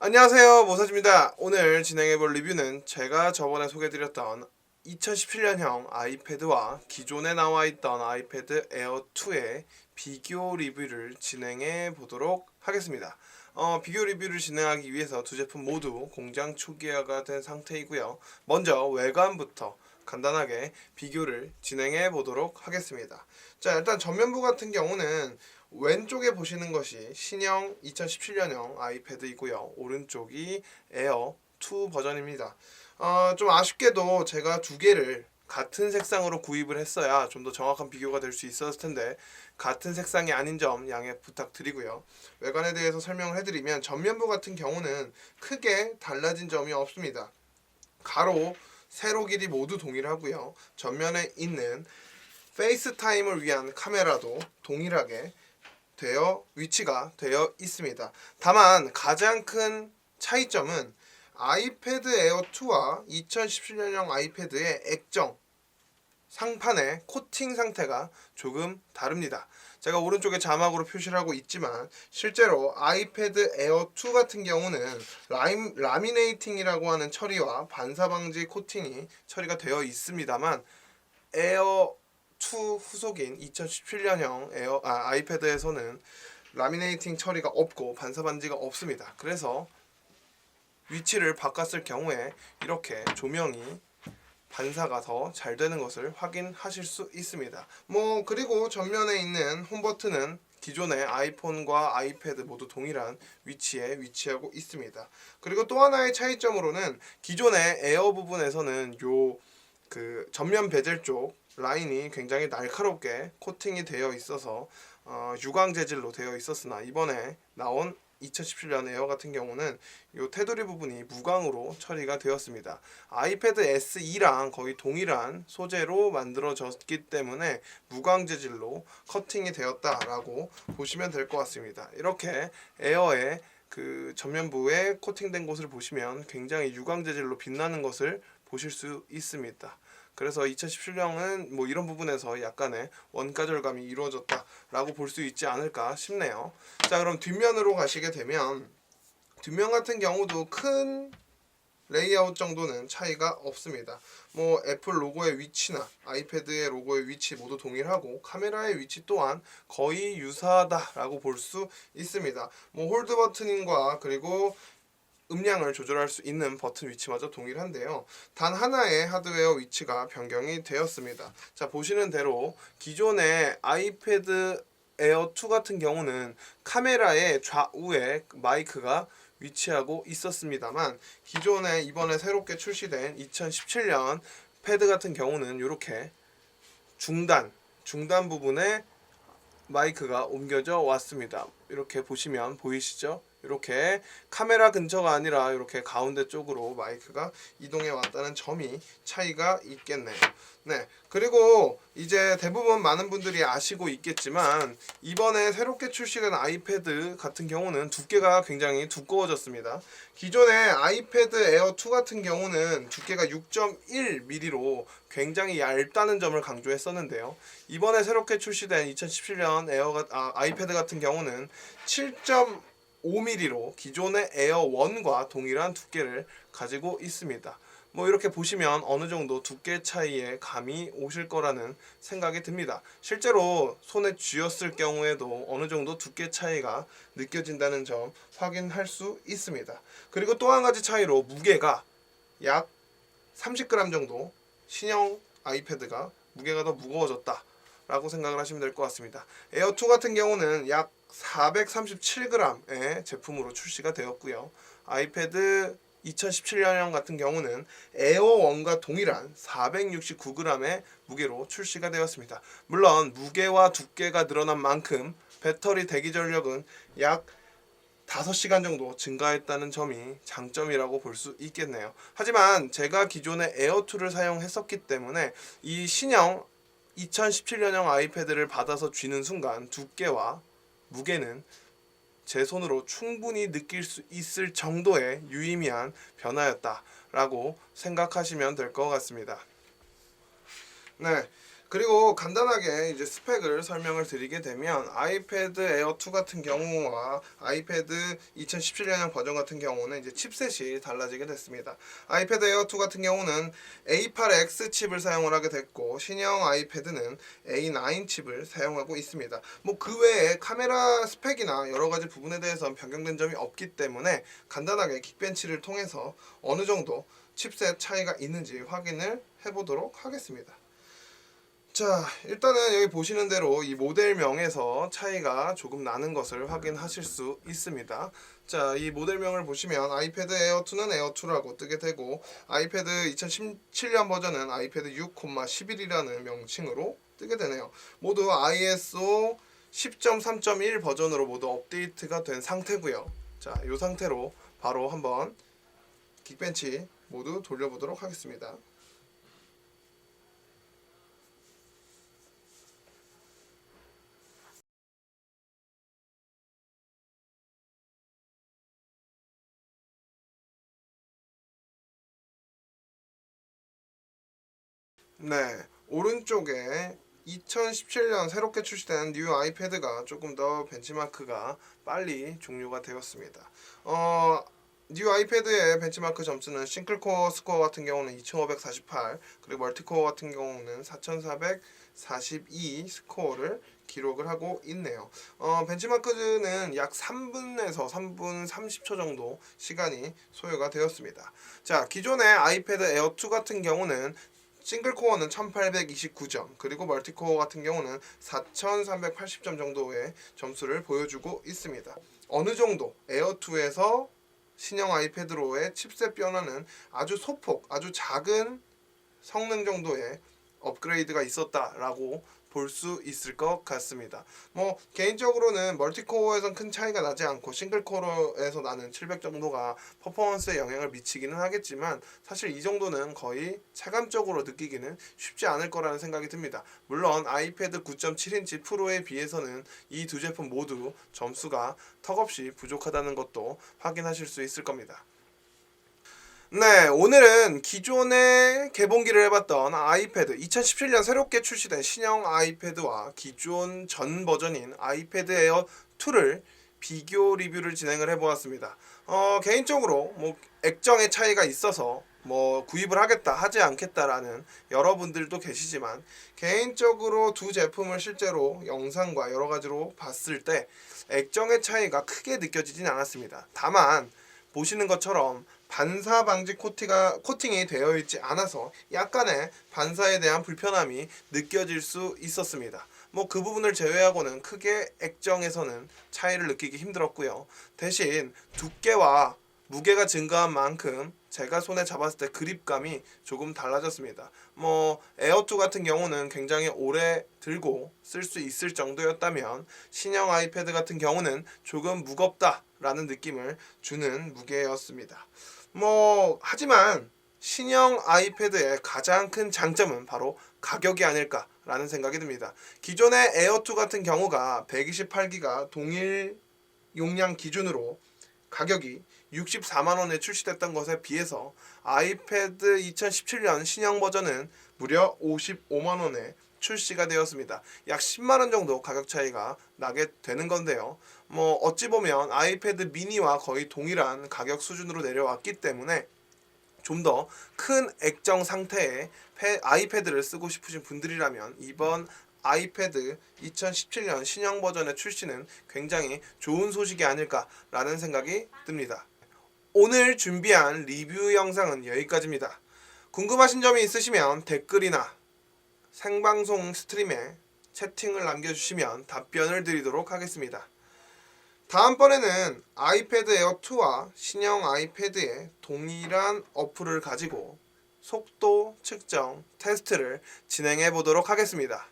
안녕하세요, 모사지입니다. 오늘 진행해볼 리뷰는 제가 저번에 소개드렸던 2017년형 아이패드와 기존에 나와있던 아이패드 에어 2의 비교 리뷰를 진행해 보도록 하겠습니다. 비교 리뷰를 진행하기 위해서 두 제품 모두 공장 초기화가 된 상태이고요. 먼저 외관부터 간단하게 비교를 진행해 보도록 하겠습니다. 자, 일단 전면부 같은 경우는 왼쪽에 보시는 것이 신형 2017년형 아이패드이고요. 오른쪽이 에어 2 버전입니다. 좀 아쉽게도 제가 두 개를 같은 색상으로 구입을 했어야 좀 더 정확한 비교가 될 수 있었을 텐데 같은 색상이 아닌 점 양해 부탁드리고요. 외관에 대해서 설명을 해드리면 전면부 같은 경우는 크게 달라진 점이 없습니다. 가로, 세로 길이 모두 동일하고요. 전면에 있는 페이스타임을 위한 카메라도 동일하게 위치가 되어 있습니다. 다만 가장 큰 차이점은 아이패드 에어 2와 2017년형 아이패드의 액정 상판의 코팅 상태가 조금 다릅니다. 제가 오른쪽에 자막으로 표시를 하고 있지만 실제로 아이패드 에어 2 같은 경우는 라미네이팅이라고 하는 처리와 반사 방지 코팅이 처리가 되어 있습니다만 에어 2 후속인 2017년형 아이패드에서는 라미네이팅 처리가 없고 반사 반지가 없습니다. 그래서 위치를 바꿨을 경우에 이렇게 조명이 반사가 더 잘 되는 것을 확인하실 수 있습니다. 그리고 전면에 있는 홈 버튼은 기존의 아이폰과 아이패드 모두 동일한 위치에 위치하고 있습니다. 그리고 또 하나의 차이점으로는 기존의 에어 부분에서는 전면 베젤 쪽 라인이 굉장히 날카롭게 코팅이 되어 있어서 유광 재질로 되어 있었으나 이번에 나온 2017년 에어 같은 경우는 이 테두리 부분이 무광으로 처리가 되었습니다. 아이패드 SE랑 거의 동일한 소재로 만들어졌기 때문에 무광 재질로 커팅이 되었다라고 보시면 될 것 같습니다. 이렇게 에어의 전면부에 코팅된 곳을 보시면 굉장히 유광 재질로 빛나는 것을 보실 수 있습니다. 그래서 2017년은 이런 부분에서 약간의 원가 절감이 이루어졌다라고 볼 수 있지 않을까 싶네요. 자, 그럼 뒷면으로 가시게 되면 뒷면 같은 경우도 큰 레이아웃 정도는 차이가 없습니다. 애플 로고의 위치나 아이패드의 로고의 위치 모두 동일하고 카메라의 위치 또한 거의 유사하다라고 볼 수 있습니다. 홀드 버튼과 그리고 음량을 조절할 수 있는 버튼 위치마저 동일한데요. 단 하나의 하드웨어 위치가 변경이 되었습니다. 자, 보시는 대로 기존의 아이패드 에어 2 같은 경우는 카메라의 좌우에 마이크가 위치하고 있었습니다만 기존에 이번에 새롭게 출시된 2017년 패드 같은 경우는 이렇게 중단 부분에 마이크가 옮겨져 왔습니다. 이렇게 보시면 보이시죠? 이렇게 카메라 근처가 아니라 이렇게 가운데 쪽으로 마이크가 이동해 왔다는 점이 차이가 있겠네요. 네, 그리고 이제 대부분 많은 분들이 아시고 있겠지만 이번에 새롭게 출시된 아이패드 같은 경우는 두께가 굉장히 두꺼워졌습니다. 기존의 아이패드 에어 2 같은 경우는 두께가 6.1mm로 굉장히 얇다는 점을 강조했었는데요. 이번에 새롭게 출시된 2017년 아이패드 같은 경우는 7.5mm로 기존의 에어 1과 동일한 두께를 가지고 있습니다. 이렇게 보시면 어느 정도 두께 차이에 감이 오실 거라는 생각이 듭니다. 실제로 손에 쥐었을 경우에도 어느 정도 두께 차이가 느껴진다는 점 확인할 수 있습니다. 그리고 또 한 가지 차이로 무게가 약 30g 정도 신형 아이패드가 무게가 더 무거워졌다 라고 생각을 하시면 될 것 같습니다. 에어 2 같은 경우는 약 437g의 제품으로 출시가 되었고요. 아이패드 2017년형 같은 경우는 에어 1과 동일한 469g의 무게로 출시가 되었습니다. 물론 무게와 두께가 늘어난 만큼 배터리 대기 전력은 약 5시간 정도 증가했다는 점이 장점이라고 볼 수 있겠네요. 하지만 제가 기존에 에어2를 사용했었기 때문에 이 신형 2017년형 아이패드를 받아서 쥐는 순간 두께와 무게는 제 손으로 충분히 느낄 수 있을 정도의 유의미한 변화였다라고 생각하시면 될 것 같습니다. 네, 그리고 간단하게 이제 스펙을 설명을 드리게 되면 아이패드 에어 2 같은 경우와 아이패드 2017년형 버전 같은 경우는 이제 칩셋이 달라지게 됐습니다. 아이패드 에어 2 같은 경우는 A8X 칩을 사용을 하게 됐고 신형 아이패드는 A9 칩을 사용하고 있습니다. 뭐 그 외에 카메라 스펙이나 여러 가지 부분에 대해서는 변경된 점이 없기 때문에 간단하게 긱벤치를 통해서 어느 정도 칩셋 차이가 있는지 확인을 해보도록 하겠습니다. 자, 일단은 여기 보시는 대로 이 모델명에서 차이가 조금 나는 것을 확인하실 수 있습니다. 자, 이 모델명을 보시면 아이패드 에어 2는 에어 2라고 뜨게 되고 아이패드 2017년 버전은 아이패드 6,11이라는 명칭으로 뜨게 되네요. 모두 ISO 10.3.1 버전으로 모두 업데이트가 된 상태고요. 자, 이 상태로 바로 한번 긱벤치 모두 돌려보도록 하겠습니다. 네, 오른쪽에 2017년 새롭게 출시된 뉴 아이패드가 조금 더 벤치마크가 빨리 종료가 되었습니다. 뉴 아이패드의 벤치마크 점수는 싱글코어 스코어 같은 경우는 2548, 그리고 멀티코어 같은 경우는 4442 스코어를 기록을 하고 있네요. 벤치마크는 약 3분에서 3분 30초 정도 시간이 소요가 되었습니다. 자, 기존의 아이패드 에어 2 같은 경우는 싱글코어는 1829점, 그리고 멀티코어 같은 경우는 4380점 정도의 점수를 보여주고 있습니다. 어느 정도 에어2에서 신형 아이패드로의 칩셋 변화는 아주 소폭, 아주 작은 성능 정도의 업그레이드가 있었다라고 볼 수 있을 것 같습니다. 뭐 개인적으로는 멀티코어에선 큰 차이가 나지 않고 싱글코어에서 나는 700 정도가 퍼포먼스에 영향을 미치기는 하겠지만 사실 이 정도는 거의 체감적으로 느끼기는 쉽지 않을 거라는 생각이 듭니다. 물론 아이패드 9.7인치 프로에 비해서는 이 두 제품 모두 점수가 턱없이 부족하다는 것도 확인하실 수 있을 겁니다. 네, 오늘은 기존에 개봉기를 해봤던 아이패드 2017년 새롭게 출시된 신형 아이패드와 기존 전 버전인 아이패드 에어 2를 비교 리뷰를 진행을 해보았습니다. 개인적으로 뭐 액정의 차이가 있어서 뭐 구입을 하겠다 하지 않겠다라는 여러분들도 계시지만 개인적으로 두 제품을 실제로 영상과 여러 가지로 봤을 때 액정의 차이가 크게 느껴지진 않았습니다. 다만 보시는 것처럼 반사 방지 코팅이 되어 있지 않아서 약간의 반사에 대한 불편함이 느껴질 수 있었습니다. 뭐 그 부분을 제외하고는 크게 액정에서는 차이를 느끼기 힘들었고요. 대신 두께와 무게가 증가한 만큼 제가 손에 잡았을 때 그립감이 조금 달라졌습니다. 뭐 에어2 같은 경우는 굉장히 오래 들고 쓸 수 있을 정도였다면 신형 아이패드 같은 경우는 조금 무겁다라는 느낌을 주는 무게였습니다. 뭐 하지만 신형 아이패드의 가장 큰 장점은 바로 가격이 아닐까라는 생각이 듭니다. 기존의 에어2 같은 경우가 128기가 동일 용량 기준으로 가격이 64만 원에 출시됐던 것에 비해서 아이패드 2017년 신형 버전은 무려 55만 원에 출시가 되었습니다. 약 10만 원 정도 가격 차이가 나게 되는 건데요. 뭐 어찌 보면 아이패드 미니와 거의 동일한 가격 수준으로 내려왔기 때문에 좀 더 큰 액정 상태의 아이패드를 쓰고 싶으신 분들이라면 이번 아이패드 2017년 신형 버전의 출시는 굉장히 좋은 소식이 아닐까라는 생각이 듭니다. 오늘 준비한 리뷰 영상은 여기까지입니다. 궁금하신 점이 있으시면 댓글이나 생방송 스트림에 채팅을 남겨주시면 답변을 드리도록 하겠습니다. 다음번에는 아이패드 에어 2와 신형 아이패드의 동일한 어플을 가지고 속도 측정 테스트를 진행해 보도록 하겠습니다.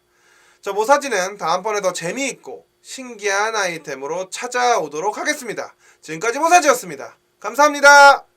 저 모사지는 다음번에 더 재미있고 신기한 아이템으로 찾아오도록 하겠습니다. 지금까지 모사지였습니다. 감사합니다.